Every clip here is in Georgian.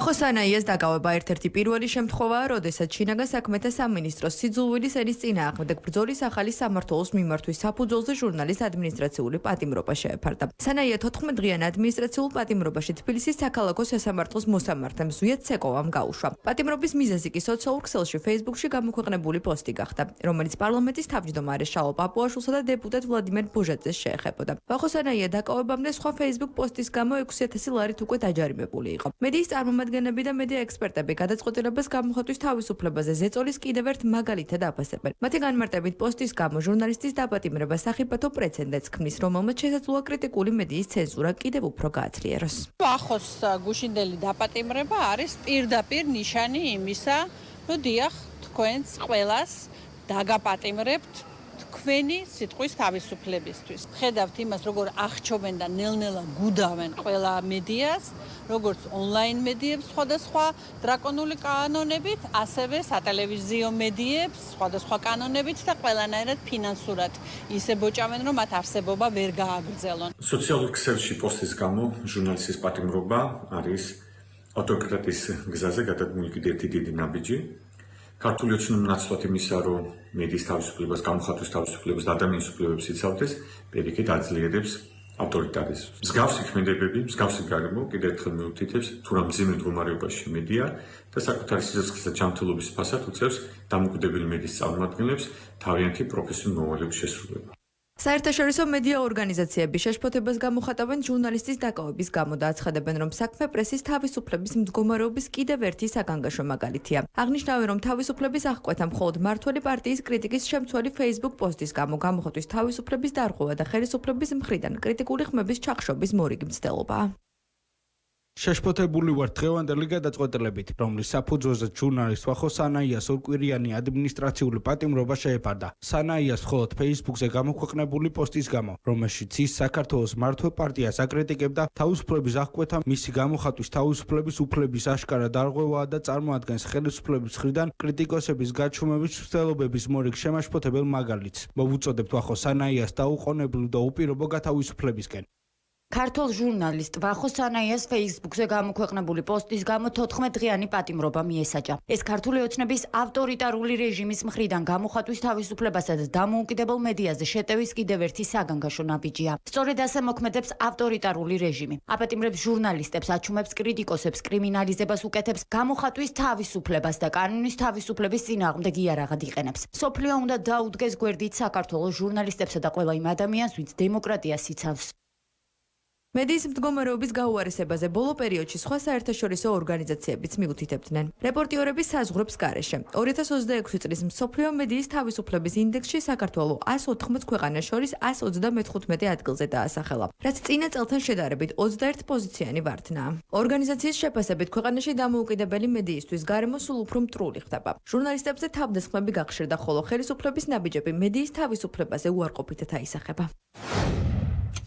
ხოსანაიას დაკავება ერთ-ერთი პირველი შემთხვევაა, როდესაც შინაგან საქმეთა სამინისტროს სიძულვილის ენის წინააღმდეგ ბრძოლის ახალი სამმართველოს მიმართვის საფუძველზე ჟურნალის ადმინისტრაციული პატიმრობა შეეფარდა. სანაია 14-დღიან ადმინისტრაციულ პატიმრობაში თბილისის საქალაქო სასამართლოს მოსამართემ ზვიად ცეკოვამ გაუშვა. პატიმრობის მიზეზი კი სოციალურ ქსელში Facebook-ში გამოქვეყნებული პოსტი გახდა, რომელიც პარლამენტის თავმჯდომარე შალო პაპუაშვილსა და დეპუტატ ვლადიმერ ბუჟაძეს შეეხებოდა. ხოსანაია დაკავებამდე სხვა Facebook პოსტის გამო 6,000 ლარით უკვე დაჯარიმებული იყო. მედიის წარმომადგენლები და მედია ექსპერტები გადაწყვეტილებას გამოხატვის თავისუფლებაზე ზეწოლის კიდევ ერთ მაგალითად აფასებენ. მათი განმარტებით პოსტის გამო ჟურნალისტის დაპატიმრება სახიფათო პრეცედენტს ქმნის, რომელმაც შესაძლოა კრიტიკული მედიის ცენზურა კიდევ უფრო გააცრიეროს. ახოს გუშინდელი დაპატიმრება არის პირდაპირ ნიშანი იმისა, რომ დიახ, თქვენს ყველას დაგაპატიმრებთ თქვენი სიტყვის თავისუფლებისთვის. ხედავთ იმას, როგორ აღჩობენ და ნელ-ნელა გუდავენ ყველა მედიას, როგორც ონლაინ მედიებს სხვადასხვა დრაკონული კანონებით, ასევე სატელევიზიო მედიებს სხვადასხვა კანონებით და ყველანაირად ფინანსურად ისე ბოჭავენ, რომ მათ არსებობა ვერ გააგრძელონ. სოციალურ ქსელში პოსტის გამო ჟურნალისტის პატიმრობა არის ავტოკრატიის გზაზე გადადგმული კიდევ ერთი დიდი ნაბიჯი. ქართული ოცნებამ ნაცვლად იმისა, რომ მედიის თავისუფლებას, გამოხატვის თავისუფლებას და ადამიანის უფლებებს იცავდეს, პირიქით აძლიერებს ავტორიტარიზმს. მსგავსი ქმედებები, მსგავსი გარემო კიდევ ერთხელ მიუთითებს, თუ რა მძიმე მდგომარეობაში მედია და საკუთარი სიცოცხლის და ჯანმრთელობის ფასად უწევს დამოუკიდებელი მედიის წარმომადგენლებს თავიანთი პროფესიული მოვალეობის შესრულება. საერთაშორისო მედია ორგანიზაციები შეშფოთებას გამოხატავენ ჟურნალისტის დაკავების გამო და აცხადებენ, რომ საქმე პრესის თავისუფლების მდგომარეობის კიდევ ერთი საგანგაშო მაგალითია. აღნიშნავენ, რომ თავისუფლების აღკვეთა მხოლოდ მმართველი პარტიის კრიტიკის შემცველი Facebook პოსტის გამო გამოხატვის თავისუფლების დარღვევა და ხელისუფლების მხრიდან კრიტიკული ხმების ჩახშობის მორიგი მცდელობაა. შეშფოთებული ვართ დღევანდელი გადაწყვეტილებით, რომლის საფუძველზე ჟურნალისტ ვახო სანაიას ორკვირიანი ადმინისტრაციული პატიმრობა შეეფარდა. სანაიას მხოლოდ Facebook-ზე გამოქვეყნებული პოსტის გამო, რომელშიც ის საქართველოს მმართველ პარტიას აკრიტიკებდა, თავისუფლების აღკვეთა მისი გამოხატვის თავისუფლების უფლების აშკარა დარღვევაა და წარმოადგენს ხელისუფლების მხრიდან კრიტიკოსების გაჩუმების მცდელობების მორიგ შემაშფოთებელ მაგალითს. მოვუწოდებთ ვახო სანაიას დაუყოვნებლივ და უპირობო გათავისუფლებისკენ. ქართულ ჟურნალისტ ვახო სანაიას Facebook-ზე გამოქვეყნებული პოსტის გამო 14-დღიანი პატიმრობა მიესაჯა. ეს ქართული ოცნების ავტორიტარული რეჟიმის მხრიდან გამოხატვის თავისუფლებასა და დამოუკიდებელ მედიაზე შეტევის კიდევ ერთი საგანგაშო ნაბიჯია. სწორედ ასე მოქმედებს ავტორიტარული რეჟიმი. აპატიმრებს ჟურნალისტებს, აჩუმებს კრიტიკოსებს, კრიმინალიზებას უკეთებს, გამოხატვის თავისუფლებას და კანონის თავისუფლების წინააღმდეგ იარაღად იყენებს. სოფლიო უნდა დაუდგეს გვერდით საქართველოს ჟურნალისტებსა და ყველა იმ ადამიანს, ვინც დემოკრატიას იცავს. მედიის მდგომარეობის გაუარესებაზე ბოლო პერიოდში სხვა საერთაშორისო ორგანიზაციებიც მიუთითებდნენ. რეპორტიორების საზღვრებს გარეშე 2026 წლის მსოფლიო მედიის თავისუფლების ინდექსში საქართველო 180 ქვეყანას შორის 135 ადგილზე დაასახელა, რაც წინა წელთან შედარებით 21 პოზიციანი ვარდნაა. ორგანიზაციის შეფასებით ქვეყანაში დამოუკიდებელი მედიისთვის გარემო სულ უფრო მტრული ხდება. ჟურნალისტებზე თავდასხმები გახშირდა, ხოლო ხელისუფლების ნაბიჯები მედიის თავისუფლებაზე უარყოფითად აისახება.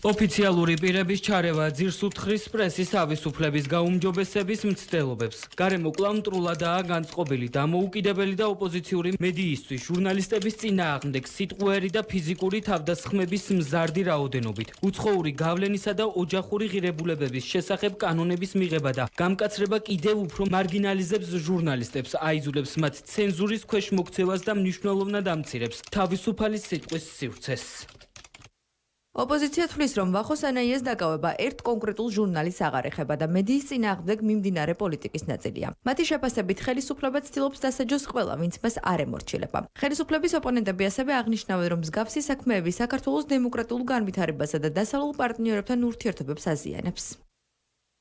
ოფიციალური პირების ჩარევა ძირს უთხრის პრესის თავისუფლების გაუმჯობესების მცდელობებს. გარემო კვლავ მტრულადაა განწყობილი დამოუკიდებელი და ოპოზიციური მედიისთვის ჟურნალისტების წინააღმდეგ სიტყვიერი და ფიზიკური თავდასხმების მზარდი რაოდენობით. უცხოური გავლენისა და ოჯახური ღირებულებების შესახებ კანონების მიღება და გამკაცრება კიდევ უფრო მარგინალიზებს ჟურნალისტებს, აიძულებს მათ ცენზურის ქვეშ მოქცევას და მნიშვნელოვნად ამცირებს თავისუფალი სიტყვის სივრცეს. ოპოზიცია თვლის, რომ ვახო სანაიას დაკავება ერთ კონკრეტულ ჟურნალის აღარ ეხება და მედიის წინააღმდეგ მიმდინარე პოლიტიკის ნაწილია. მათი შეფასებით ხელისუფლება ცდილობს დასაჯოს ყველა, ვინც მას არ ემორჩილება. ხელისუფლების ოპონენტები ასევე აღნიშნავენ, რომ მსგავსი საქმეები საქართველოს დემოკრატიულ განვითარებასა და დასავლურ პარტნიორებთან ურთიერთობებს აზიანებს.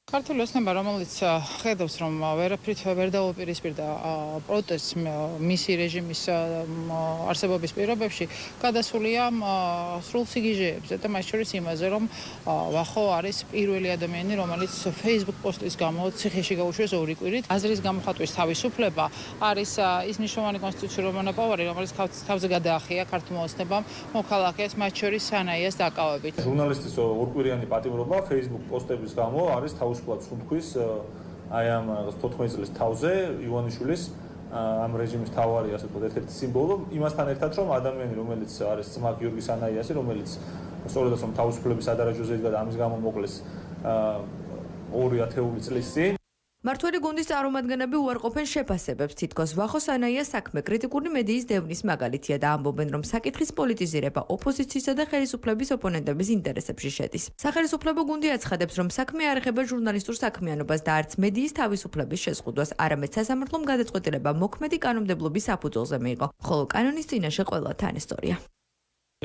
ქართული ოცნება, რომელიც ხედავს, რომ ვერაფრით ვერ დაუპირისპირდა პროტესტს მისი რეჟიმის არსებობის პირობებში, გადასულია სრულ სიგიჟეებზე და მათ შორის იმაზე, რომ ვახო არის პირველი ადამიანი, რომელიც Facebook პოსტის გამო ციხეში გაუშვეს 2 კვირით. აზრის გამოხატვის თავისუფლება არის ის მნიშვნელოვანი კონსტიტუციური მონოპოვარი, რომელიც თავზე გადაახია ქართულმა ოცნებამ მოქალაქეს, მათ შორის სანაიას დაკავებით. ჟურნალისტის 2 კვირიანი პატიმრობა Facebook პოსტების გამო არის თავისუფლად სუნთქვის აი ამ 14 წლის თავზე ივანიშვილის ამ რეჟიმის თავარი ასე ვთქვათ ერთ-ერთი სიმბოლო იმასთან ერთად რომ ადამიანი რომელიც არის ძმა გიორგი სანაიასი რომელიც სწორედაც რომ თავისუფლების ადარაჯოზე იდგა და ამის გამო მოკლეს 2 ათეული წლის წინ მართველი გუნდის წარმომადგენლები უარყოფენ შეფასებებს, თითქოს ვახო სანაიას საქმე კრიტიკული მედიის დევნის მაგალითია და ამბობენ, რომ საკითხის პოლიტიზირება ოპოზიციისა და ხელისუფლების ოპონენტების ინტერესებში შედის. სახელისუფლებო გუნდი აცხადებს, რომ საქმე არ ეხება ჟურნალისტურ საქმიანობას და არც მედიის თავისუფლების შეზღუდვას, არამედ სასამართლომ გადაწყვეტილება მოქმედი კანონმდებლობის საფუძველზე მიიღო, ხოლო კანონის წინაშე ყველა თან ისტორია.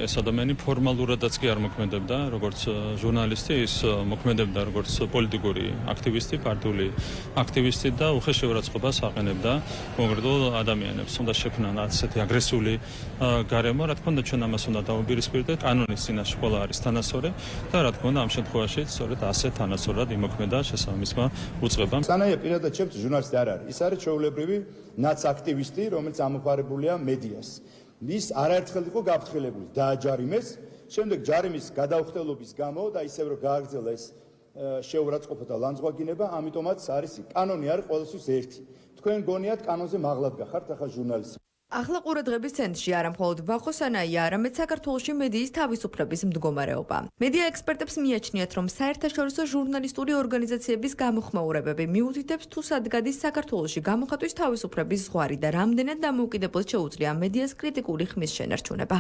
ეს ადამიანი ფორმალურადაც კი არ მოქმედებდა, როგორც ჟურნალისტი, ის მოქმედებდა როგორც პოლიტიკური აქტივისტი, პარტიული აქტივისტი და უხეშევრაცხობას აყენებდა კონკრეტულ ადამიანებს. უნდა შექმნან ასეთი აგრესიული გარემო, რა თქმა უნდა, ჩვენ ამას უნდა დავუპირისპირდეთ. კანონის წინაშე ყველა არის თანასწორი და რა თქმა უნდა, ამ შემთხვევაში სწორედ ასე თანასწორად იმოქმედა შესაბამისმა უწყებამ. სანაია პირადად შეფთ ჟურნალისტი არ არის. ის არის ჩვეულებრივი ნაცაქტივისტი, რომელიც ამოყარებულია მედიას. ის არაერთხელ იყო გაფრთხილებული, დააჯარიმეს, შემდეგ ჯარიმის გადაუხდელობის გამო და ისევ რომ გააგრძელა ეს შეურაცხყოფა და ლანძღვაგინება, ამიტომაც არის კანონი არის ყველასთვის ერთი. თქვენ გონიათ კანონზე მაღლად გახართ ახლა ჟურნალისტი. ახლა ყურადღების ცენტრში არა მხოლოდ ვახო სანაია, არამედ საქართველოში მედიის თავისუფლების მდგომარეობა. მედია ექსპერტებს მიაჩნიათ, რომ საერთაშორისო ჟურნალისტური ორგანიზაციების გამოხმაურებები მიუთითებს თუ სად გადის საქართველოში გამოხატვის თავისუფლების ზღვარი და რამდენად დამოუკიდებლად შეუძლია მედიას კრიტიკული ხმის შენარჩუნება.